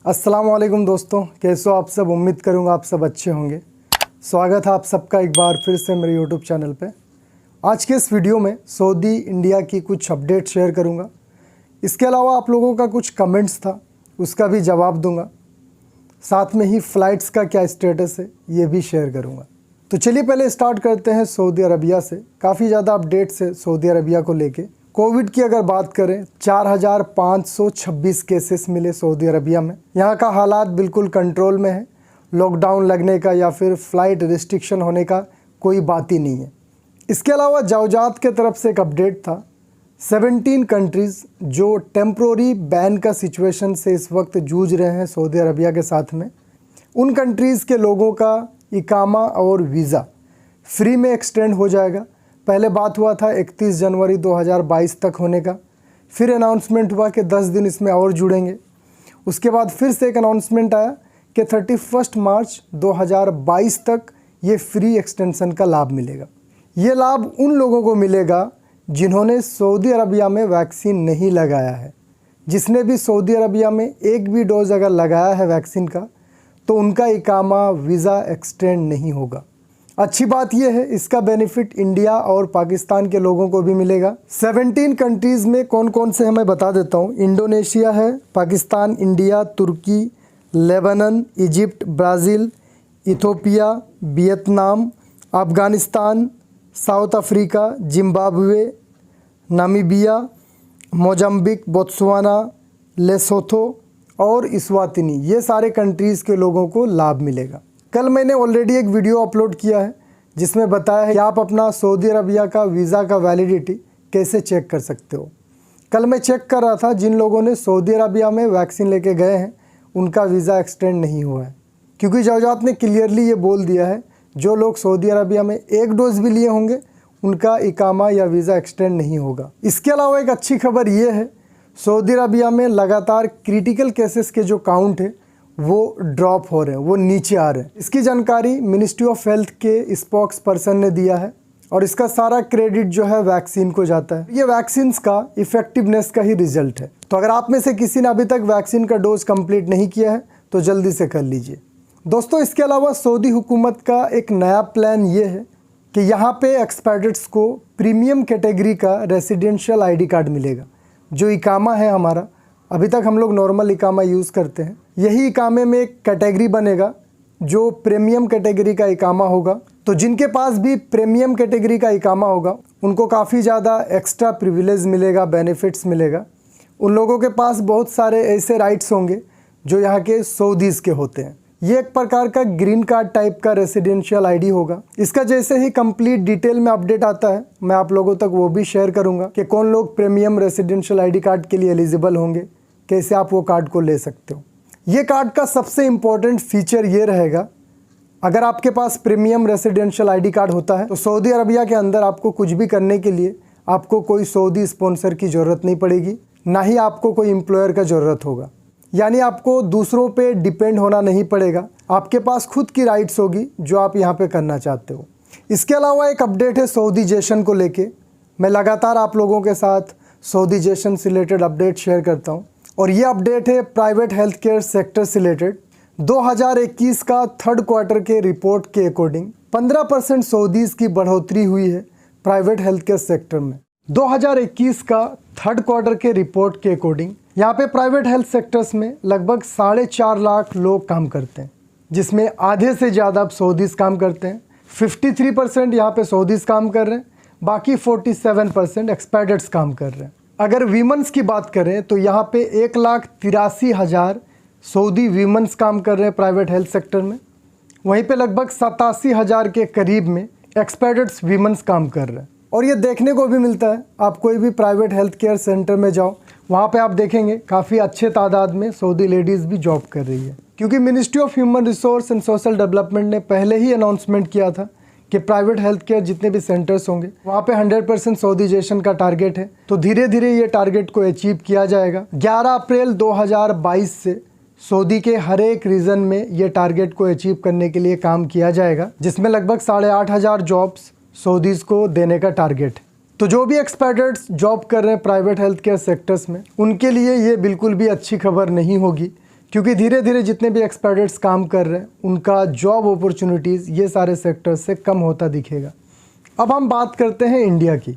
अस्सलाम वालेकुम दोस्तों, कैसे हो आप सब। उम्मीद करूँगा आप सब अच्छे होंगे। स्वागत है आप सबका एक बार फिर से मेरे यूट्यूब चैनल पे। आज के इस वीडियो में सऊदी इंडिया की कुछ अपडेट शेयर करूँगा। इसके अलावा आप लोगों का कुछ कमेंट्स था, उसका भी जवाब दूँगा। साथ में ही फ़्लाइट्स का क्या स्टेटस है ये भी शेयर करूँगा। तो चलिए पहले स्टार्ट करते हैं सऊदी अरबिया से। काफ़ी ज़्यादा अपडेट्स है सऊदी अरबिया को लेके। कोविड की अगर बात करें, 4,526 केसेस मिले सऊदी अरबिया में। यहाँ का हालात बिल्कुल कंट्रोल में है। लॉकडाउन लगने का या फिर फ़्लाइट रिस्ट्रिक्शन होने का कोई बात ही नहीं है। इसके अलावा जवजात के तरफ से एक अपडेट था। 17 कंट्रीज़ जो टेम्प्रोरी बैन का सिचुएशन से इस वक्त जूझ रहे हैं सऊदी अरबिया के साथ में, उन कंट्रीज़ के लोगों का इकामा और वीज़ा फ्री में एक्सटेंड हो जाएगा। पहले बात हुआ था 31 जनवरी 2022 तक होने का, फिर अनाउंसमेंट हुआ कि 10 दिन इसमें और जुड़ेंगे। उसके बाद फिर से एक अनाउंसमेंट आया कि 31 मार्च 2022 तक ये फ्री एक्सटेंशन का लाभ मिलेगा। ये लाभ उन लोगों को मिलेगा जिन्होंने सऊदी अरबिया में वैक्सीन नहीं लगाया है। जिसने भी सऊदी अरबिया में एक भी डोज अगर लगाया है वैक्सीन का, तो उनका इकामा वीज़ा एक्सटेंड नहीं होगा। अच्छी बात यह है, इसका बेनिफिट इंडिया और पाकिस्तान के लोगों को भी मिलेगा। 17 कंट्रीज़ में कौन कौन से हैं मैं बता देता हूँ। इंडोनेशिया है, पाकिस्तान, इंडिया, तुर्की, Lebanon, Egypt, Brazil, Ethiopia, Vietnam, Afghanistan, South Africa, Zimbabwe, Namibia, Mozambique, Botswana, Lesotho और इस्वातिनी। ये सारे कंट्रीज़ के लोगों को लाभ मिलेगा। कल मैंने ऑलरेडी एक वीडियो अपलोड किया है जिसमें बताया है कि आप अपना सऊदी अरबिया का वीज़ा का वैलिडिटी कैसे चेक कर सकते हो। कल मैं चेक कर रहा था, जिन लोगों ने सऊदी अरबिया में वैक्सीन लेके गए हैं उनका वीज़ा एक्सटेंड नहीं हुआ है, क्योंकि जवजात ने क्लियरली ये बोल दिया है जो लोग सऊदी अरबिया में एक डोज भी लिए होंगे उनका इकामा या वीज़ा एक्सटेंड नहीं होगा। इसके अलावा एक अच्छी खबर ये है, सऊदी अरबिया में लगातार क्रिटिकल केसेस के जो काउंट है वो ड्रॉप हो रहे हैं, वो नीचे आ रहे हैं। इसकी जानकारी मिनिस्ट्री ऑफ हेल्थ के स्पोक्स पर्सन ने दिया है और इसका सारा क्रेडिट जो है वैक्सीन को जाता है। ये वैक्सीन्स का इफ़ेक्टिवनेस का ही रिजल्ट है। तो अगर आप में से किसी ने अभी तक वैक्सीन का डोज कंप्लीट नहीं किया है तो जल्दी से कर लीजिए दोस्तों। इसके अलावा सऊदी हुकूमत का एक नया प्लान ये है कि यहाँ पे एक्सपैट्रिएट्स को प्रीमियम कैटेगरी का रेसिडेंशियल आईडी कार्ड मिलेगा। जो इकामा है हमारा, अभी तक हम लोग नॉर्मल इकामा यूज़ करते हैं, यही इकामे में एक कैटेगरी बनेगा जो प्रीमियम कैटेगरी का इकामा होगा। तो जिनके पास भी प्रीमियम कैटेगरी का इकामा होगा उनको काफ़ी ज़्यादा एक्स्ट्रा प्रिविलेज मिलेगा, बेनिफिट्स मिलेगा। उन लोगों के पास बहुत सारे ऐसे राइट्स होंगे जो यहाँ के सऊदीज़ के होते हैं। ये एक प्रकार का ग्रीन कार्ड टाइप का रेसिडेंशियल आईडी होगा। इसका जैसे ही कंप्लीट डिटेल में अपडेट आता है मैं आप लोगों तक वो भी शेयर करूंगा कि कौन लोग प्रीमियम रेसिडेंशियल आईडी कार्ड के लिए एलिजिबल होंगे, कैसे आप वो कार्ड को ले सकते हो। ये कार्ड का सबसे इम्पोर्टेंट फीचर ये रहेगा, अगर आपके पास प्रीमियम रेसिडेंशियल आईडी कार्ड होता है तो सऊदी अरबिया के अंदर आपको कुछ भी करने के लिए आपको कोई सऊदी स्पॉन्सर की ज़रूरत नहीं पड़ेगी, ना ही आपको कोई एम्प्लॉयर का ज़रूरत होगा। यानी आपको दूसरों पे डिपेंड होना नहीं पड़ेगा। आपके पास खुद की राइट्स होगी जो आप यहाँ पे करना चाहते हो। इसके अलावा एक अपडेट है सऊदीजेशन को लेके। मैं लगातार आप लोगों के साथ सऊदीजेशन से रिलेटेड अपडेट शेयर करता हूँ और ये अपडेट है प्राइवेट हेल्थ केयर सेक्टर से रिलेटेड। 2021 का थर्ड क्वार्टर के रिपोर्ट के अकॉर्डिंग 15% सऊदीज़ की बढ़ोतरी हुई है प्राइवेट हेल्थ केयर सेक्टर में। 2021 का थर्ड क्वार्टर के रिपोर्ट के अकॉर्डिंग यहाँ पे प्राइवेट हेल्थ सेक्टर्स में लगभग 4.5 लाख लोग काम करते हैं, जिसमें आधे से ज़्यादा सऊदीज़ काम करते हैं। 53% यहाँ पे सऊदीज़ काम कर रहे हैं, बाकी 47% एक्सपैट्रिएट्स काम कर रहे हैं। अगर वीमेंस की बात करें तो यहाँ पे 1,83,000 सऊदी वीमेंस काम कर रहे हैं प्राइवेट हेल्थ सेक्टर में। वहीं पे लगभग 87,000 के करीब में एक्सपैट्रिएट्स वीमेंस काम कर रहे हैं। और ये देखने को भी मिलता है, आप कोई भी प्राइवेट हेल्थ केयर सेंटर में जाओ, वहाँ पे आप देखेंगे काफ़ी अच्छे तादाद में सऊदी लेडीज़ भी जॉब कर रही है। क्योंकि ministry of human resource and social development ने पहले ही अनाउंसमेंट किया था कि प्राइवेट हेल्थ केयर जितने भी सेंटर्स होंगे वहाँ पे 100% सऊदीजेशन का टारगेट है। तो धीरे धीरे ये टारगेट को अचीव किया जाएगा। 11 अप्रैल 2022 से सऊदी के हर एक रीजन में ये टारगेट को अचीव करने के लिए काम किया जाएगा, जिसमें लगभग 8,500 जॉब्स सऊदीज़ को देने का टारगेट है। तो जो भी एक्सपैट्रिएट्स जॉब कर रहे हैं प्राइवेट हेल्थ केयर सेक्टर्स में, उनके लिए ये बिल्कुल भी अच्छी खबर नहीं होगी, क्योंकि धीरे धीरे जितने भी एक्सपर्ट्स काम कर रहे हैं उनका जॉब अपॉर्चुनिटीज़ ये सारे सेक्टर्स से कम होता दिखेगा। अब हम बात करते हैं इंडिया की।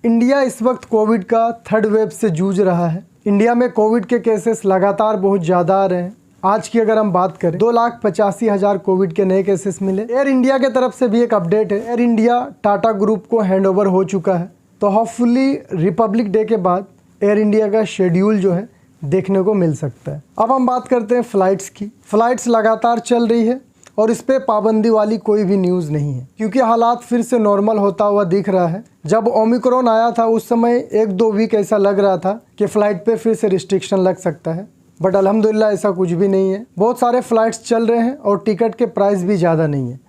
इंडिया इस वक्त कोविड का थर्ड वेव से जूझ रहा है। इंडिया में कोविड के केसेस लगातार बहुत ज़्यादा आ रहे हैं। आज की अगर हम बात करें 2,85,000 कोविड के नए केसेस मिले। एयर इंडिया के तरफ से भी एक अपडेट है, एयर इंडिया टाटा ग्रुप को हैंडओवर हो चुका है। तो होपफुली रिपब्लिक डे के बाद एयर इंडिया का शेड्यूल जो है देखने को मिल सकता है। अब हम बात करते हैं फ़्लाइट्स की। फ़्लाइट्स लगातार चल रही है और इस पर पाबंदी वाली कोई भी न्यूज़ नहीं है, क्योंकि हालात फिर से नॉर्मल होता हुआ दिख रहा है। जब ओमिक्रॉन आया था उस समय 1-2 वीक ऐसा लग रहा था कि फ़्लाइट पे फिर से रिस्ट्रिक्शन लग सकता है, बट अल्हम्दुलिल्लाह ऐसा कुछ भी नहीं है। बहुत सारे फ़्लाइट्स चल रहे हैं और टिकट के प्राइस भी ज़्यादा नहीं है।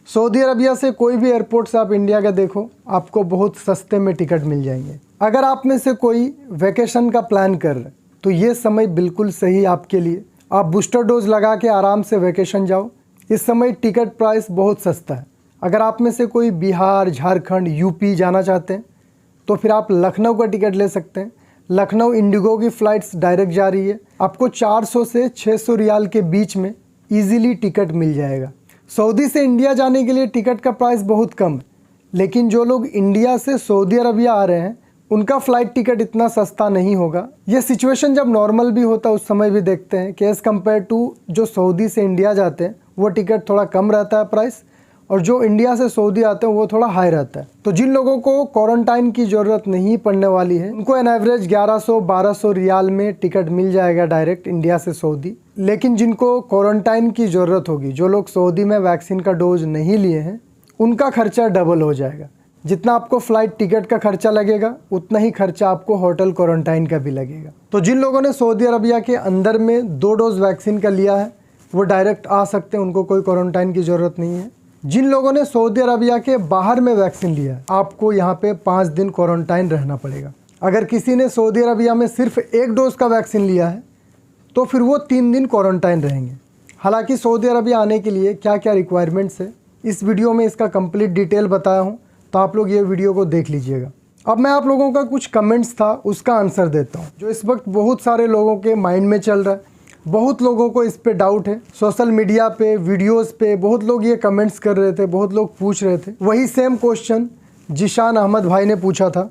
सऊदी अरबिया से कोई भी एयरपोर्ट से आप इंडिया का देखो, आपको बहुत सस्ते में टिकट मिल जाएंगे। अगर आप में से कोई वैकेशन का प्लान कर रहे हैं तो ये समय बिल्कुल सही आपके लिए। आप बूस्टर डोज लगा के आराम से वैकेशन जाओ। इस समय टिकट प्राइस बहुत सस्ता है। अगर आप में से कोई बिहार, झारखंड, यूपी जाना चाहते हैं तो फिर आप लखनऊ का टिकट ले सकते हैं। लखनऊ इंडिगो की फ़्लाइट्स डायरेक्ट जा रही है, आपको 400 से 600 रियाल के बीच में ईजिली टिकट मिल जाएगा। सऊदी से इंडिया जाने के लिए टिकट का प्राइस बहुत कम है, लेकिन जो लोग इंडिया से सऊदी अरबिया आ रहे हैं उनका फ़्लाइट टिकट इतना सस्ता नहीं होगा। ये सिचुएशन जब नॉर्मल भी होता है उस समय भी देखते हैं कि एज़ कम्पेयर टू जो सऊदी से इंडिया जाते हैं वो टिकट थोड़ा कम रहता है प्राइस, और जो इंडिया से सऊदी आते हैं वो थोड़ा हाई रहता है। तो जिन लोगों को क्वारंटाइन की ज़रूरत नहीं पड़ने वाली है उनको एन एवरेज 1100-1200 रियाल में टिकट मिल जाएगा डायरेक्ट इंडिया से सऊदी। लेकिन जिनको क्वारंटाइन की ज़रूरत होगी, जो लोग सऊदी में वैक्सीन का डोज नहीं लिए हैं, उनका खर्चा डबल हो जाएगा। जितना आपको फ़्लाइट टिकट का खर्चा लगेगा उतना ही खर्चा आपको होटल क्वारंटाइन का भी लगेगा। तो जिन लोगों ने सऊदी अरबिया के अंदर में 2 डोज वैक्सीन का लिया है वो डायरेक्ट आ सकते हैं, उनको कोई क्वारंटाइन की ज़रूरत नहीं है। जिन लोगों ने सऊदी अरबिया के बाहर में वैक्सीन लिया है आपको यहाँ पे 5 दिन क्वारंटाइन रहना पड़ेगा। अगर किसी ने सऊदी अरबिया में सिर्फ 1 डोज का वैक्सीन लिया है तो फिर वो 3 दिन क्वारंटाइन रहेंगे। हालांकि सऊदी अरबिया आने के लिए क्या क्या रिक्वायरमेंट्स है इस वीडियो में इसका कंप्लीट डिटेल बताया हूँ, तो आप लोग ये वीडियो को देख लीजिएगा। अब मैं आप लोगों का कुछ कमेंट्स था उसका आंसर देता हूँ, जो इस वक्त बहुत सारे लोगों के माइंड में चल रहा है। बहुत लोगों को इस पे डाउट है, सोशल मीडिया पे, वीडियोस पे बहुत लोग ये कमेंट्स कर रहे थे, बहुत लोग पूछ रहे थे। वही सेम क्वेश्चन जिशान अहमद भाई ने पूछा था,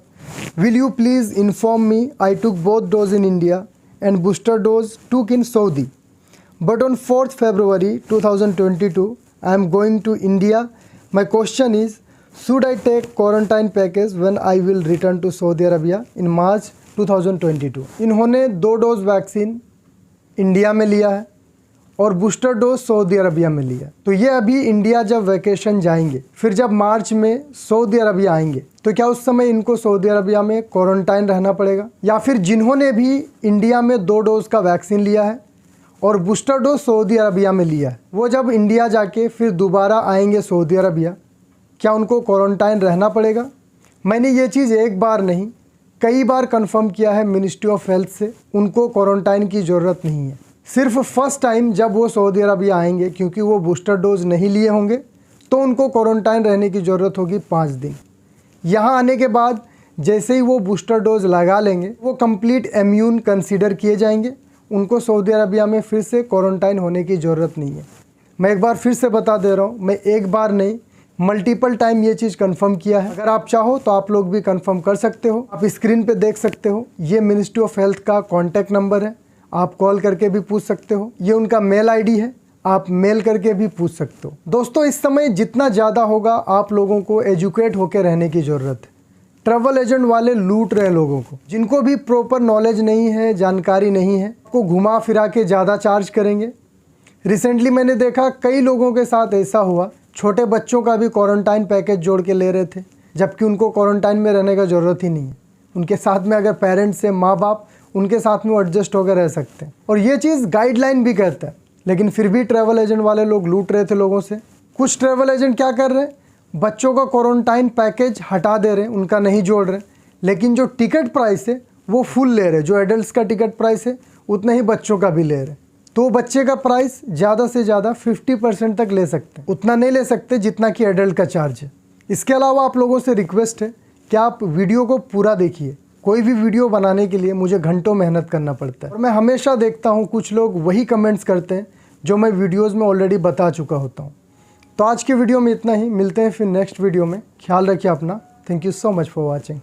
will you please inform me I took both dose in India and booster dose took in Saudi, but on 4th February 2022 I am going to India. My question is should I take quarantine package when I will return to Saudi Arabia in March 2022। इन्होंने 2 dose vaccine India में लिया है और booster dose Saudi Arabia में लिया। तो ये अभी इंडिया जब वैकेशन जाएंगे, फिर जब मार्च में सऊदी अरबिया आएंगे, तो क्या उस समय इनको सऊदी अरबिया में क्वारंटाइन रहना पड़ेगा? या फिर जिन्होंने भी इंडिया में 2 डोज का वैक्सीन लिया है और बूस्टर डोज सऊदी अरबिया में लिया है, वो जब इंडिया जाके फिर दोबारा आएंगे सऊदी अरबिया, क्या उनको क्वारंटाइन रहना पड़ेगा? मैंने ये चीज़ एक बार नहीं कई बार कंफर्म किया है मिनिस्ट्री ऑफ हेल्थ से, उनको क्वारंटाइन की ज़रूरत नहीं है। सिर्फ फर्स्ट टाइम जब वो सऊदी अरबिया आएंगे, क्योंकि वो बूस्टर डोज नहीं लिए होंगे, तो उनको क्वारंटाइन रहने की ज़रूरत होगी 5 दिन। यहाँ आने के बाद जैसे ही वो बूस्टर डोज लगा लेंगे वो कंप्लीट इम्यून कंसीडर किए जाएंगे, उनको सऊदी अरबिया में फिर से क्वारंटाइन होने की ज़रूरत नहीं है। मैं एक बार फिर से बता दे रहा हूँ, मैं एक बार नहीं मल्टीपल टाइम ये चीज़ कंफर्म किया है। अगर आप चाहो तो आप लोग भी कंफर्म कर सकते हो। आप स्क्रीन पे देख सकते हो, ये मिनिस्ट्री ऑफ हेल्थ का कॉन्टैक्ट नंबर है, आप कॉल करके भी पूछ सकते हो। ये उनका मेल आईडी है, आप मेल करके भी पूछ सकते हो। दोस्तों, इस समय जितना ज़्यादा होगा आप लोगों को एजुकेट होकर रहने की ज़रूरत है। ट्रैवल एजेंट वाले लूट रहे लोगों को, जिनको भी प्रॉपर नॉलेज नहीं है, जानकारी नहीं है, को घुमा फिरा के ज़्यादा चार्ज करेंगे। रिसेंटली मैंने देखा कई लोगों के साथ ऐसा हुआ, छोटे बच्चों का भी क्वारंटाइन पैकेज जोड़ के ले रहे थे, जबकि उनको क्वारंटाइन में रहने का ज़रूरत ही नहीं है। उनके साथ में अगर पेरेंट्स से माँ बाप, उनके साथ में वो एडजस्ट होकर रह सकते हैं। और ये चीज़ गाइडलाइन भी कहता है, लेकिन फिर भी ट्रैवल एजेंट वाले लोग लूट रहे थे लोगों से। कुछ ट्रैवल एजेंट क्या कर रहे हैं, बच्चों का क्वारंटाइन पैकेज हटा दे रहे हैं, उनका नहीं जोड़ रहे, लेकिन जो टिकट प्राइस है वो फुल ले रहे। जो एडल्ट्स का टिकट प्राइस है उतना ही बच्चों का भी ले रहे। तो बच्चे का प्राइस ज़्यादा से ज़्यादा 50% तक ले सकते हैं, उतना नहीं ले सकते जितना कि एडल्ट का चार्ज है। इसके अलावा आप लोगों से रिक्वेस्ट है कि आप वीडियो को पूरा देखिए, कोई भी वीडियो बनाने के लिए मुझे घंटों मेहनत करना पड़ता है और मैं हमेशा देखता हूँ कुछ लोग वही कमेंट्स करते हैं जो मैं वीडियोज़ में ऑलरेडी बता चुका होता हूँ। तो आज के वीडियो में इतना ही, मिलते हैं फिर नेक्स्ट वीडियो में। ख्याल रखिए अपना। Thank you so much for watching.